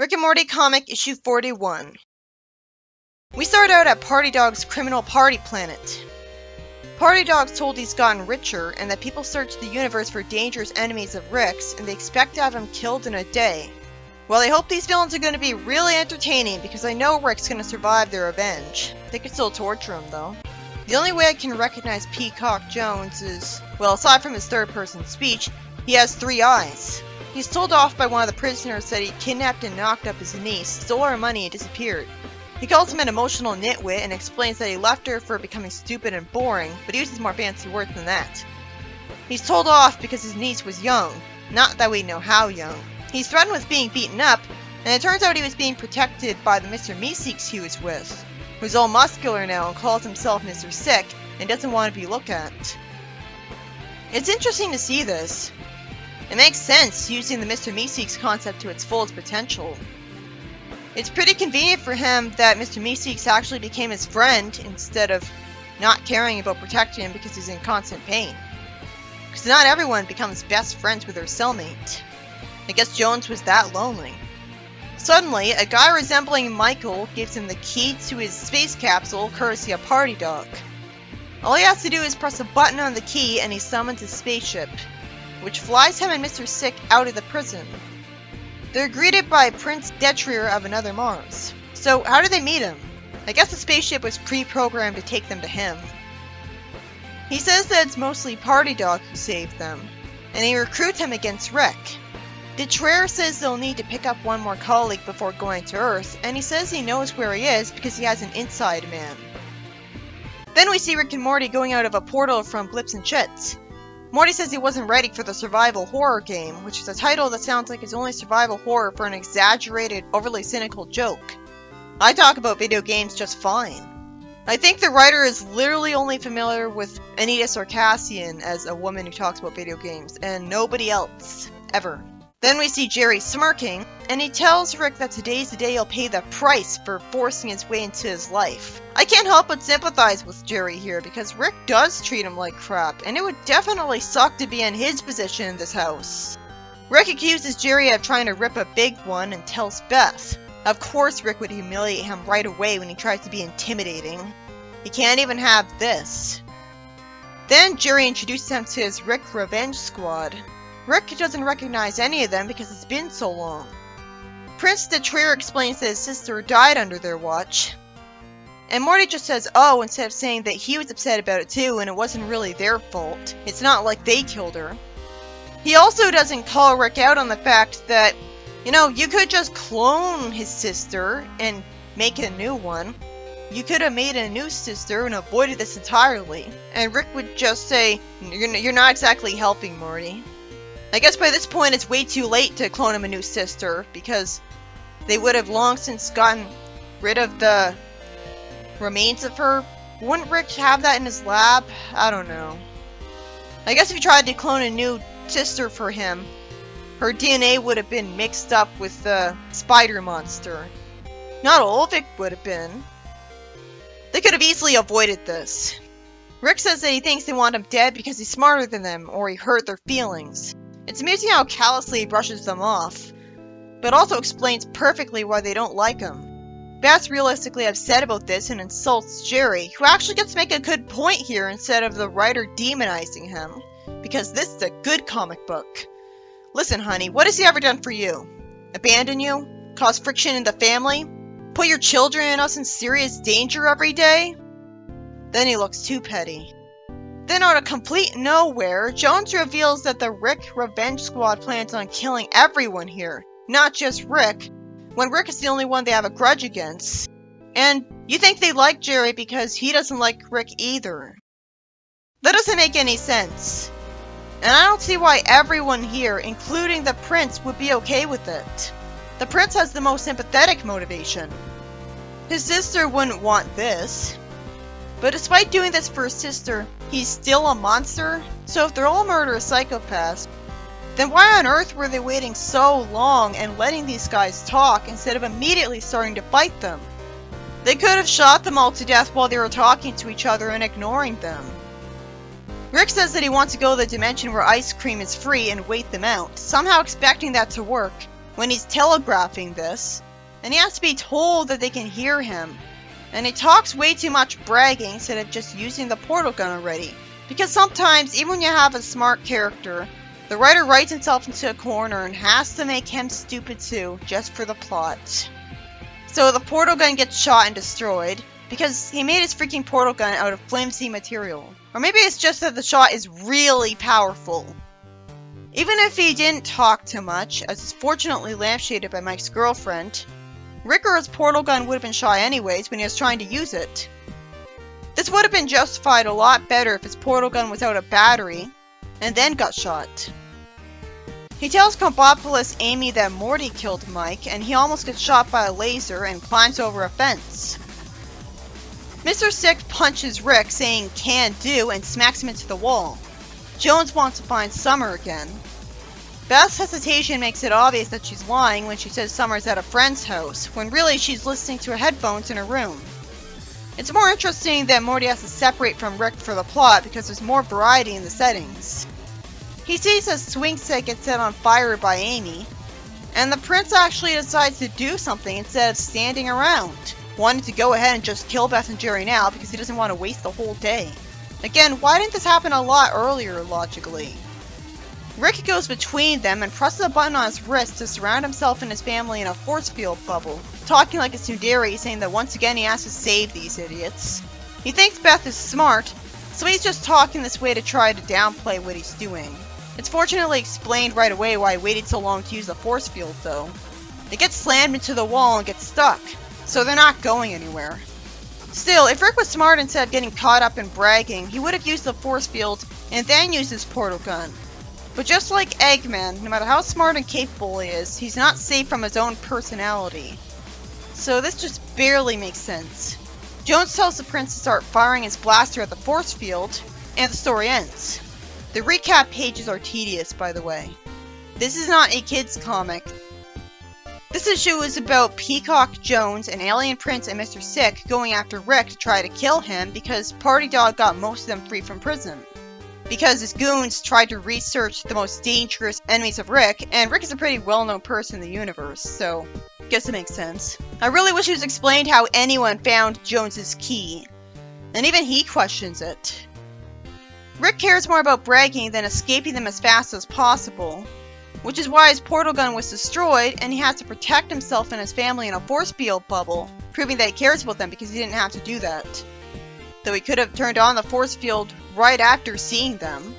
Rick and Morty comic issue 41. We start out at Party Dog's criminal party planet. Party Dog's told he's gotten richer and that people search the universe for dangerous enemies of Rick's and they expect to have him killed in a day. Well, I hope these villains are going to be really entertaining because I know Rick's going to survive their revenge. They could still torture him though. The only way I can recognize Peacock Jones is, well, aside from his third-person speech, he has 3 eyes. He's told off by one of the prisoners that he kidnapped and knocked up his niece, stole her money, and disappeared. He calls him an emotional nitwit and explains that he left her for becoming stupid and boring, but uses more fancy words than that. He's told off because his niece was young, not that we know how young. He's threatened with being beaten up, and it turns out he was being protected by the Mr. Meeseeks he was with, who's all muscular now and calls himself Mr. Sick and doesn't want to be looked at. It's interesting to see this. It makes sense using the Mr. Meeseeks concept to its fullest potential. It's pretty convenient for him that Mr. Meeseeks actually became his friend instead of not caring about protecting him because he's in constant pain. Because not everyone becomes best friends with their cellmate. I guess Jones was that lonely. Suddenly, a guy resembling Michael gives him the key to his space capsule courtesy of Party Dog. All he has to do is press a button on the key and he summons a spaceship, which flies him and Mr. Sick out of the prison. They're greeted by Prince Detrier of another Mars. So how did they meet him? I guess the spaceship was pre-programmed to take them to him. He says that it's mostly Party Dog who saved them, and he recruits him against Rick. Detrier says they'll need to pick up one more colleague before going to Earth, and he says he knows where he is because he has an inside man. Then we see Rick and Morty going out of a portal from Blips and Chits. Morty says he wasn't ready for the survival horror game, which is a title that sounds like it's only survival horror for an exaggerated, overly cynical joke. I talk about video games just fine. I think the writer is literally only familiar with Anita Sarkassian as a woman who talks about video games, and nobody else, ever. Then we see Jerry smirking, and he tells Rick that today's the day he'll pay the price for forcing his way into his life. I can't help but sympathize with Jerry here, because Rick does treat him like crap, and it would definitely suck to be in his position in this house. Rick accuses Jerry of trying to rip a big one and tells Beth. Of course Rick would humiliate him right away when he tries to be intimidating. He can't even have this. Then Jerry introduces him to his Rick Revenge Squad. Rick doesn't recognize any of them because it's been so long. Prince Detrier explains that his sister died under their watch. And Morty just says, oh, instead of saying that he was upset about it too and it wasn't really their fault. It's not like they killed her. He also doesn't call Rick out on the fact that, you could just clone his sister and make a new one. You could have made a new sister and avoided this entirely. And Rick would just say, you're not exactly helping, Morty. I guess by this point it's way too late to clone him a new sister, because they would have long since gotten rid of the remains of her. Wouldn't Rick have that in his lab? I don't know. I guess if you tried to clone a new sister for him, her DNA would have been mixed up with the spider monster. Not all of it would have been. They could have easily avoided this. Rick says that he thinks they want him dead because he's smarter than them, or he hurt their feelings. It's amusing how callously he brushes them off, but also explains perfectly why they don't like him. Beth's realistically upset about this and insults Jerry, who actually gets to make a good point here instead of the writer demonizing him, because this is a good comic book. Listen, honey, what has he ever done for you? Abandon you? Cause friction in the family? Put your children and us in serious danger every day? Then he looks too petty. Then out of complete nowhere, Jones reveals that the Rick Revenge Squad plans on killing everyone here, not just Rick, when Rick is the only one they have a grudge against. And you think they like Jerry because he doesn't like Rick either. That doesn't make any sense. And I don't see why everyone here, including the prince, would be okay with it. The prince has the most sympathetic motivation. His sister wouldn't want this. But despite doing this for his sister, he's still a monster? So if they're all murderous psychopaths, then why on earth were they waiting so long and letting these guys talk instead of immediately starting to fight them? They could have shot them all to death while they were talking to each other and ignoring them. Rick says that he wants to go to the dimension where ice cream is free and wait them out, somehow expecting that to work, when he's telegraphing this, and he has to be told that they can hear him. And he talks way too much bragging instead of just using the portal gun already. Because sometimes, even when you have a smart character, the writer writes himself into a corner and has to make him stupid too, just for the plot. So the portal gun gets shot and destroyed, because he made his freaking portal gun out of flimsy material. Or maybe it's just that the shot is really powerful. Even if he didn't talk too much, as is fortunately lampshaded by Mike's girlfriend, Ricker's portal gun would have been shot anyways when he was trying to use it. This would have been justified a lot better if his portal gun was out of battery, and then got shot. He tells Combopoulos Amy that Morty killed Mike, and he almost gets shot by a laser and climbs over a fence. Mr. Sick punches Rick, saying "can do," and smacks him into the wall. Jones wants to find Summer again. Beth's hesitation makes it obvious that she's lying when she says Summer's at a friend's house, when really she's listening to her headphones in her room. It's more interesting that Morty has to separate from Rick for the plot because there's more variety in the settings. He sees a swing set get set on fire by Amy, and the prince actually decides to do something instead of standing around, wanting to go ahead and just kill Beth and Jerry now because he doesn't want to waste the whole day. Again, why didn't this happen a lot earlier, logically? Rick goes between them and presses a button on his wrist to surround himself and his family in a force field bubble, talking like a tsundere, saying that once again he has to save these idiots. He thinks Beth is smart, so he's just talking this way to try to downplay what he's doing. It's fortunately explained right away why he waited so long to use the force field, though. It gets slammed into the wall and gets stuck, so they're not going anywhere. Still, if Rick was smart instead of getting caught up in bragging, he would have used the force field and then used his portal gun. But just like Eggman, no matter how smart and capable he is, he's not safe from his own personality. So this just barely makes sense. Jones tells the prince to start firing his blaster at the force field, and the story ends. The recap pages are tedious, by the way. This is not a kid's comic. This issue is about Peacock Jones, an alien prince, and Mr. Sick going after Rick to try to kill him because Party Dog got most of them free from prison. Because his goons tried to research the most dangerous enemies of Rick, and Rick is a pretty well-known person in the universe, so I guess it makes sense. I really wish it was explained how anyone found Jones's key, and even he questions it. Rick cares more about bragging than escaping them as fast as possible, which is why his portal gun was destroyed and he has to protect himself and his family in a force field bubble, proving that he cares about them because he didn't have to do that. Though he could have turned on the force field right after seeing them.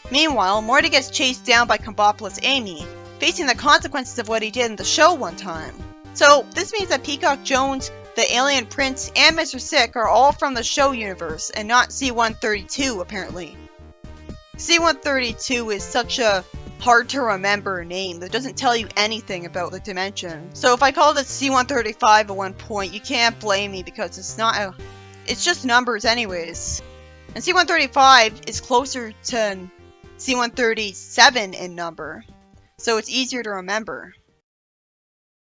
Meanwhile, Morty gets chased down by Combopoulos Amy, facing the consequences of what he did in the show one time. So this means that Peacock Jones, the alien prince, and Mr. Sick are all from the show universe and not C-132 apparently. C-132 is such a hard to remember name that doesn't tell you anything about the dimension. So if I called it C-135 at one point, you can't blame me because it's just numbers anyways. And C-135 is closer to C-137 in number, so it's easier to remember.